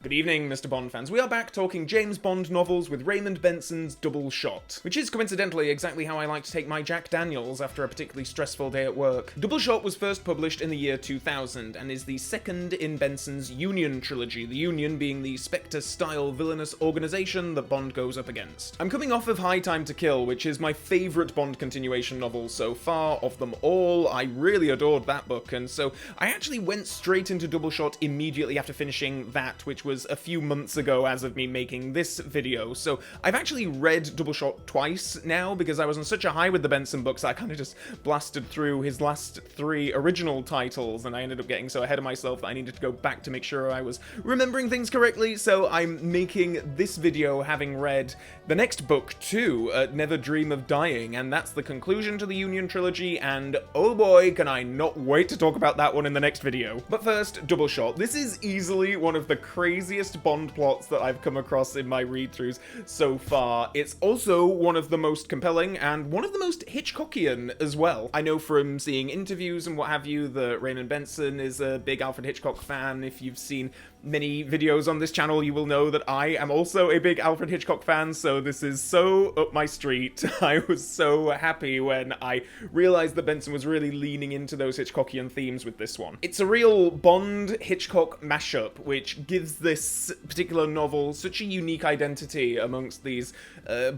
Good evening, Mr. Bond fans. We are back talking James Bond novels with Raymond Benson's Double Shot, which is coincidentally exactly how I like to take my Jack Daniels after a particularly stressful day at work. Double Shot was first published in the year 2000 and is the second in Benson's Union trilogy, the Union being the Spectre-style villainous organization that Bond goes up against. I'm coming off of High Time to Kill, which is my favourite Bond continuation novel so far of them all. I really adored that book, and so I actually went straight into Double Shot immediately after finishing that, which was a few months ago as of me making this video. So I've actually read Double Shot twice now because I was on such a high with the Benson books I kind of just blasted through his last three original titles, and I ended up getting so ahead of myself that I needed to go back to make sure I was remembering things correctly. So I'm making this video having read the next book too, Never Dream of Dying, and that's the conclusion to the Union trilogy, and oh boy can I not wait to talk about that one in the next video. But first, Double Shot. This is easily one of the craziest Bond plots that I've come across in my read-throughs so far. It's also one of the most compelling and one of the most Hitchcockian as well. I know from seeing interviews and what have you that Raymond Benson is a big Alfred Hitchcock fan. If you've seen many videos on this channel, you will know that I am also a big Alfred Hitchcock fan, so this is so up my street. I was so happy when I realized that Benson was really leaning into those Hitchcockian themes with this one. It's a real Bond-Hitchcock mashup, which gives this particular novel such a unique identity amongst these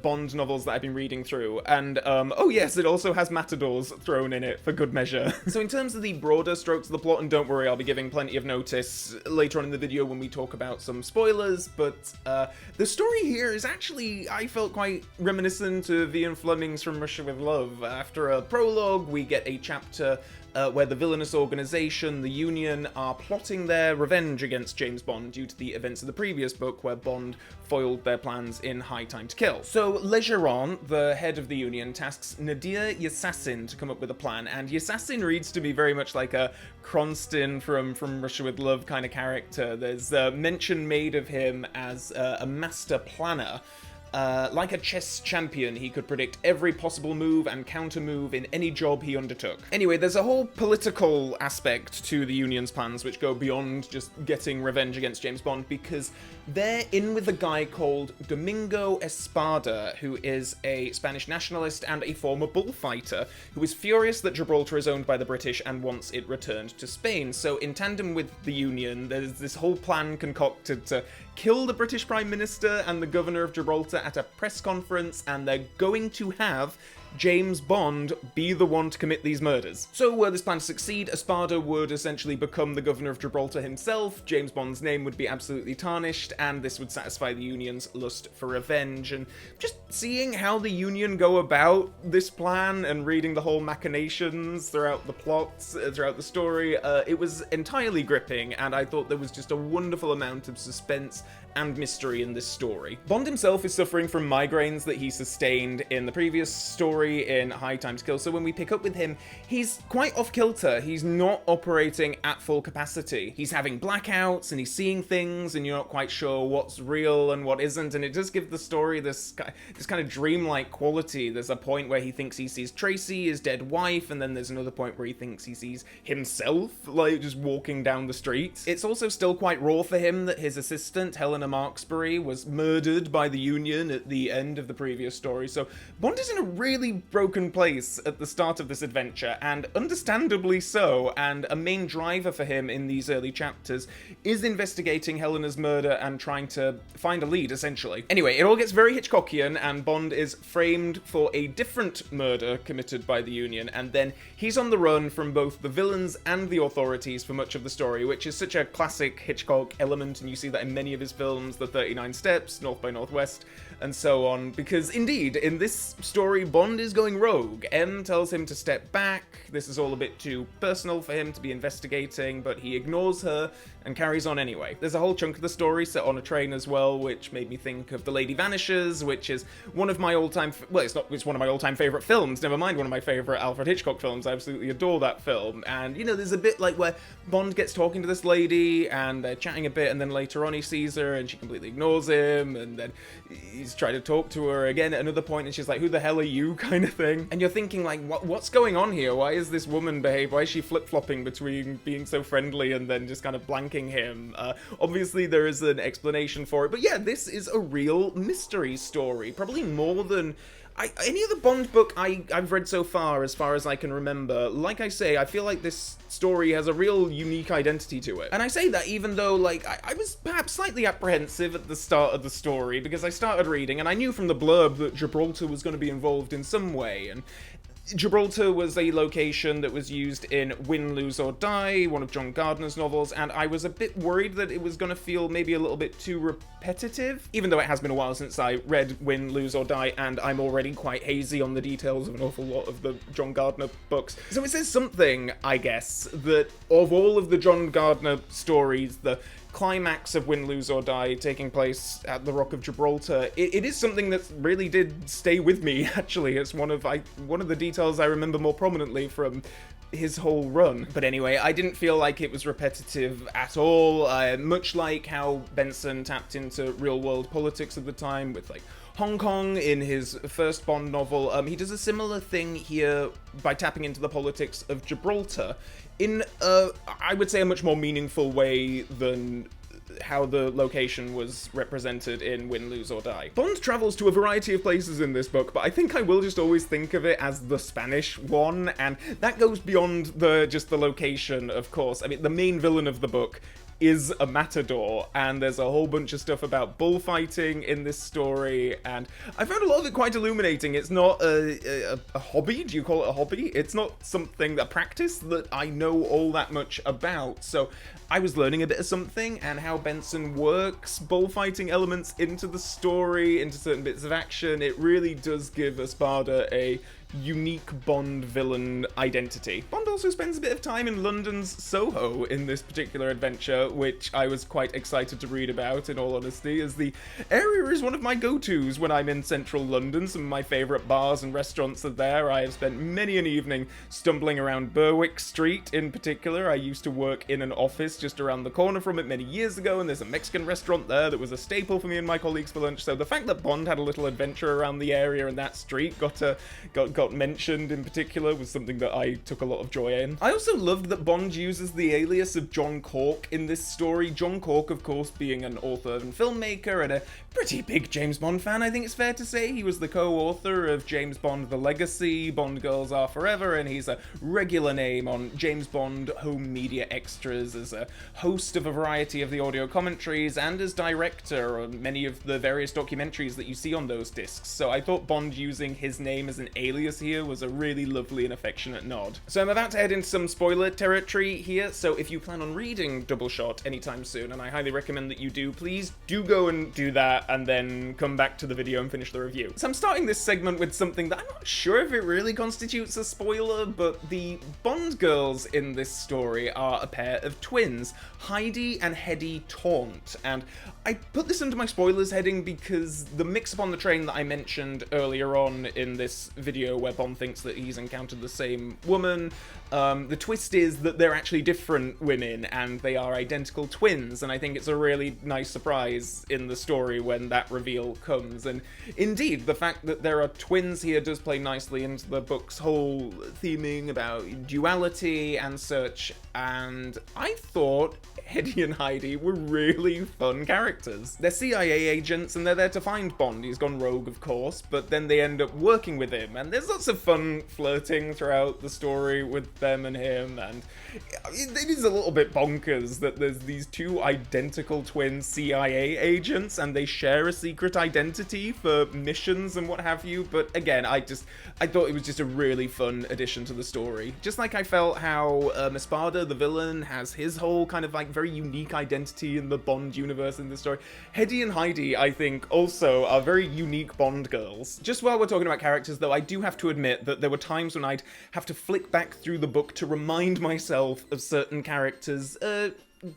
Bond novels that I've been reading through. And, oh yes, it also has matadors thrown in it for good measure. So in terms of the broader strokes of the plot, and don't worry, I'll be giving plenty of notice later on in the video when we talk about some spoilers, but the story here is actually, I felt, quite reminiscent of Ian Fleming's From Russia with Love. After a prologue, we get a chapter where the villainous organization, the Union, are plotting their revenge against James Bond due to the events of the previous book where Bond foiled their plans in High Time to Kill. So Legeron, the head of the Union, tasks Nadir Yassassin to come up with a plan, and Yassassin reads to be very much like a Kronstin from Russia with Love kind of character. There's mention made of him as a master planner. Like a chess champion, he could predict every possible move and counter-move in any job he undertook. Anyway, there's a whole political aspect to the Union's plans which go beyond just getting revenge against James Bond, because they're in with a guy called Domingo Espada, who is a Spanish nationalist and a former bullfighter, who is furious that Gibraltar is owned by the British and wants it returned to Spain. So in tandem with the Union, there's this whole plan concocted to kill the British Prime Minister and the Governor of Gibraltar at a press conference, and they're going to have James Bond be the one to commit these murders. So were this plan to succeed, Espada would essentially become the Governor of Gibraltar himself, James Bond's name would be absolutely tarnished, and this would satisfy the Union's lust for revenge. And just seeing how the Union go about this plan and reading the whole machinations throughout the plots, throughout the story, it was entirely gripping, and I thought there was just a wonderful amount of suspense and mystery in this story. Bond himself is suffering from migraines that he sustained in the previous story in High Time to Kill, so when we pick up with him, he's quite off-kilter. He's not operating at full capacity. He's having blackouts and he's seeing things and you're not quite sure what's real and what isn't, and it does give the story this kind of dreamlike quality. There's a point where he thinks he sees Tracy, his dead wife, and then there's another point where he thinks he sees himself, like, just walking down the street. It's also still quite raw for him that his assistant, Helena Marksbury, was murdered by the Union at the end of the previous story, so Bond is in a really broken place at the start of this adventure, and understandably so, and a main driver for him in these early chapters is investigating Helena's murder and trying to find a lead, essentially. Anyway, it all gets very Hitchcockian, and Bond is framed for a different murder committed by the Union, and then he's on the run from both the villains and the authorities for much of the story, which is such a classic Hitchcock element, and you see that in many of his films, The 39 Steps, North by Northwest, and so on, because indeed, in this story, Bond is going rogue. M tells him to step back. This is all a bit too personal for him to be investigating, but he ignores her and carries on anyway. There's a whole chunk of the story set on a train as well, which made me think of The Lady Vanishes, which is one of my all-time, it's one of my all-time favourite films, never mind one of my favourite Alfred Hitchcock films. I absolutely adore that film. And, you know, there's a bit like where Bond gets talking to this lady, and they're chatting a bit, and then later on he sees her, and she completely ignores him, and then he's trying to talk to her again at another point, and she's like, who the hell are you, kind of thing. And you're thinking, like, what's going on here? Why is this woman behave? Why is she flip-flopping between being so friendly and then just kind of blank pranking him. Obviously, there is an explanation for it, but yeah, this is a real mystery story. Probably more than any other Bond book I've read so far as I can remember. Like I say, I feel like this story has a real unique identity to it. And I say that even though, like, I was perhaps slightly apprehensive at the start of the story, because I started reading, and I knew from the blurb that Gibraltar was going to be involved in some way, and Gibraltar was a location that was used in Win, Lose or Die, one of John Gardner's novels, and I was a bit worried that it was going to feel maybe a little bit too repetitive, even though it has been a while since I read Win, Lose or Die, and I'm already quite hazy on the details of an awful lot of the John Gardner books. So it says something, I guess, that of all of the John Gardner stories, the climax of Win, Lose or Die taking place at the Rock of Gibraltar, it is something that really did stay with me, actually. It's one of the details I remember more prominently from his whole run. But anyway, I didn't feel like it was repetitive at all, much like how Benson tapped into real-world politics of the time with, like, Hong Kong in his first Bond novel. He does a similar thing here by tapping into the politics of Gibraltar in, I would say, a much more meaningful way than how the location was represented in Win, Lose or Die. Bond travels to a variety of places in this book, but I think I will just always think of it as the Spanish one, and that goes beyond just the location, of course. I mean, the main villain of the book is a matador, and there's a whole bunch of stuff about bullfighting in this story, and I found a lot of it quite illuminating. It's not a hobby, do you call it a hobby? It's not something, a practice that I know all that much about, so I was learning a bit of something, and how Benson works bullfighting elements into the story, into certain bits of action. It really does give Espada a unique Bond villain identity. Bond also spends a bit of time in London's Soho in this particular adventure, which I was quite excited to read about, in all honesty, as the area is one of my go-tos when I'm in central London. Some of my favourite bars and restaurants are there. I have spent many an evening stumbling around Berwick Street in particular. I used to work in an office just around the corner from it many years ago, and there's a Mexican restaurant there that was a staple for me and my colleagues for lunch, so the fact that Bond had a little adventure around the area and that street got mentioned in particular was something that I took a lot of joy in. I also loved that Bond uses the alias of John Cork in this story. John Cork, of course, being an author and filmmaker and a pretty big James Bond fan, I think it's fair to say. He was the co-author of James Bond: The Legacy, Bond Girls Are Forever, and he's a regular name on James Bond home media extras as a host of a variety of the audio commentaries and as director on many of the various documentaries that you see on those discs. So I thought Bond using his name as an alias here was a really lovely and affectionate nod. So I'm about to head into some spoiler territory here, so if you plan on reading DoubleShot anytime soon, and I highly recommend that you do, please do go and do that and then come back to the video and finish the review. So I'm starting this segment with something that I'm not sure if it really constitutes a spoiler, but the Bond girls in this story are a pair of twins, Heidi and Hedy Taunt, and I put this under my spoilers heading because the mix-up on the train that I mentioned earlier on in this video where Bond thinks that he's encountered the same woman, the twist is that they're actually different women and they are identical twins, and I think it's a really nice surprise in the story when that reveal comes. And indeed, the fact that there are twins here does play nicely into the book's whole theming about duality and such, and I thought Hedy and Heidi were really fun characters. They're CIA agents and they're there to find Bond. He's gone rogue, of course, but then they end up working with him, and there's lots of fun flirting throughout the story with them and him, and it is a little bit bonkers that there's these two identical twin CIA agents and they share a secret identity for missions and what have you, but again, I thought it was just a really fun addition to the story. Just like I felt how Espada, the villain, has his whole kind of like very unique identity in the Bond universe in this story. Hedy and Heidi, I think, also are very unique Bond girls. Just while we're talking about characters, though, I do have to admit that there were times when I'd have to flick back through the book to remind myself of certain characters,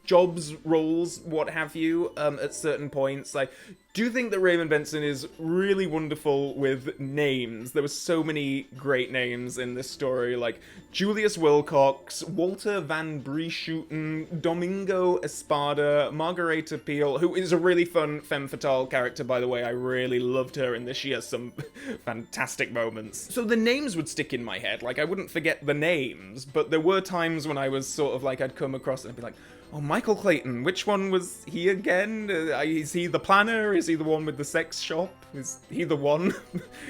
jobs, roles, what have you, at certain points. I do think that Raymond Benson is really wonderful with names. There were so many great names in this story, like Julius Wilcox, Walter Van Brieschoten, Domingo Espada, Margareta Peel, who is a really fun femme fatale character, by the way. I really loved her in this. She has some fantastic moments. So the names would stick in my head. Like, I wouldn't forget the names, but there were times when I was sort of like, I'd come across and I'd be like, Oh, Michael Clayton. Which one was he again? Is he the planner? Is he the one with the sex shop? Is he the one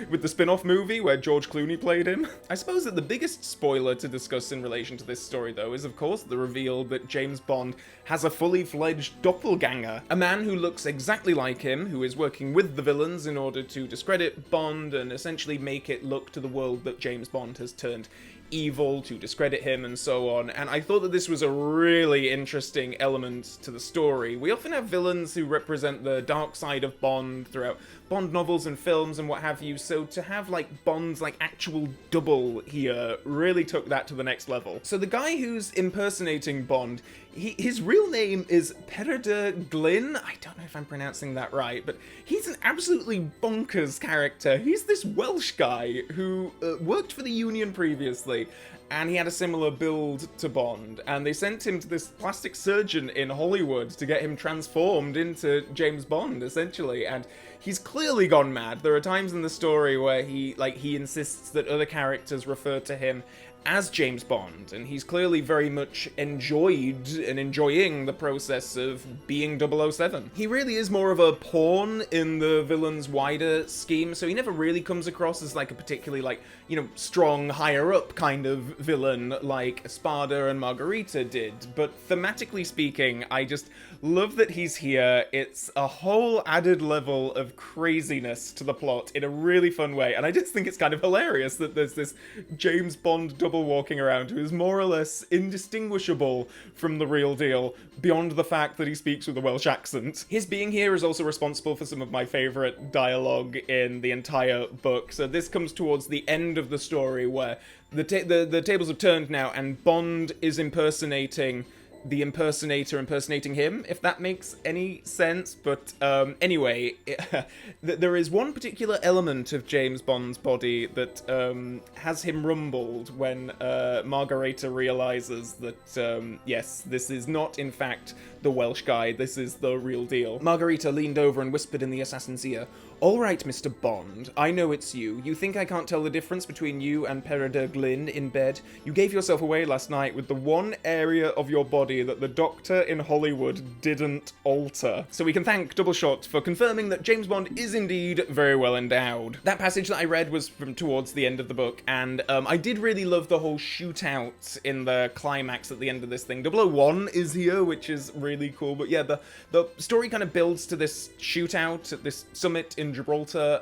with the spin-off movie where George Clooney played him? I suppose that the biggest spoiler to discuss in relation to this story, though, is of course the reveal that James Bond has a fully fledged doppelganger. A man who looks exactly like him, who is working with the villains in order to discredit Bond and essentially make it look to the world that James Bond has turned evil, to discredit him and so on, and I thought that this was a really interesting element to the story. We often have villains who represent the dark side of Bond throughout Bond novels and films and what have you, so to have like Bond's like actual double here really took that to the next level. So the guy who's impersonating Bond, his real name is Peredur Glynn. I don't know if I'm pronouncing that right, but he's an absolutely bonkers character. He's this Welsh guy who worked for the Union previously, and he had a similar build to Bond, and they sent him to this plastic surgeon in Hollywood to get him transformed into James Bond, essentially, and he's clearly gone mad. There are times in the story where he insists that other characters refer to him as James Bond, and he's clearly very much enjoyed and enjoying the process of being 007. He really is more of a pawn in the villain's wider scheme, so he never really comes across as like a particularly like, you know, strong, higher-up kind of villain like Spada and Margarita did, but thematically speaking, I just love that he's here. It's a whole added level of craziness to the plot in a really fun way, and I just think it's kind of hilarious that there's this James Bond double walking around who is more or less indistinguishable from the real deal, beyond the fact that he speaks with a Welsh accent. His being here is also responsible for some of my favourite dialogue in the entire book, so this comes towards the end of the story where the tables have turned now, and Bond is impersonating the impersonator impersonating him, if that makes any sense. But anyway, there is one particular element of James Bond's body that has him rumbled when Margarita realizes that, yes, this is not, in fact, the Welsh guy, this is the real deal. Margarita leaned over and whispered in the assassin's ear, "All right, Mr. Bond, I know it's you. You think I can't tell the difference between you and Peredur Glynn in bed? You gave yourself away last night with the one area of your body that the doctor in Hollywood didn't alter." So we can thank DoubleShot for confirming that James Bond is indeed very well endowed. That passage that I read was from towards the end of the book, and I did really love the whole shootout in the climax at the end of this thing. 001 is here, which is really cool, but yeah, the story kind of builds to this shootout at this summit in Gibraltar,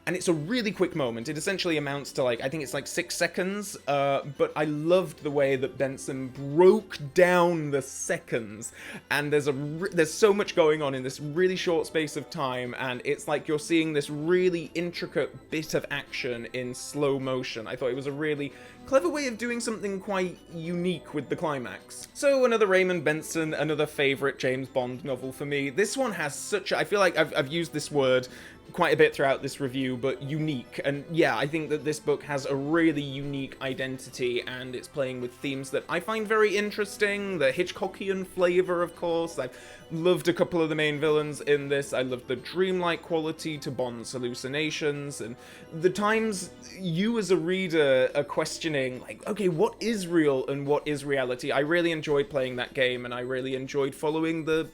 and it's a really quick moment. It essentially amounts to like, I think it's like 6 seconds, but I loved the way that Benson broke down the seconds, and there's so much going on in this really short space of time, and it's like you're seeing this really intricate bit of action in slow motion. I thought it was a really clever way of doing something quite unique with the climax. So another Raymond Benson, another favourite James Bond novel for me. This one has such I feel like I've used this word quite a bit throughout this review, but unique. And yeah, I think that this book has a really unique identity, and it's playing with themes that I find very interesting. The Hitchcockian flavour, of course. I've loved a couple of the main villains in this. I loved the dreamlike quality to Bond's hallucinations, and the times you as a reader are questioning, like, okay, what is real and what is reality? I really enjoyed playing that game, and I really enjoyed following the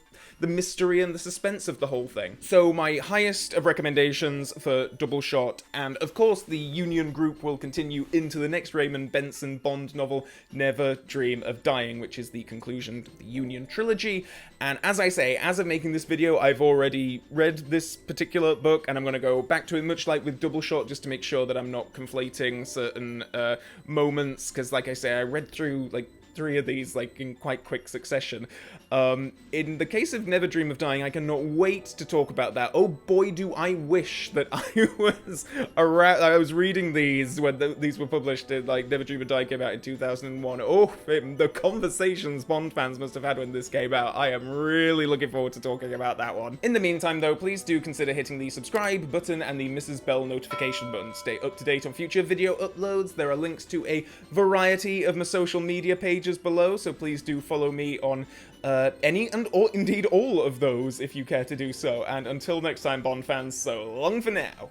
mystery and the suspense of the whole thing. So my highest of recommendations for DoubleShot, and of course the Union group will continue into the next Raymond Benson Bond novel, Never Dream of Dying, which is the conclusion of the Union trilogy. And as I say, as of making this video, I've already read this particular book, and I'm going to go back to it, much like with DoubleShot, just to make sure that I'm not conflating certain moments, because like I say, I read through like 3 of these like in quite quick succession. In the case of Never Dream of Dying, I cannot wait to talk about that. Oh boy, do I wish that I was around. I was reading these when these were published. Like Never Dream of Dying came out in 2001. Oh, the conversations Bond fans must have had when this came out. I am really looking forward to talking about that one. In the meantime, though, please do consider hitting the subscribe button and the Mrs. Bell notification button. Stay up to date on future video uploads. There are links to a variety of my social media pages below, so please do follow me on any and or indeed all of those if you care to do so. And until next time, Bond fans, so long for now.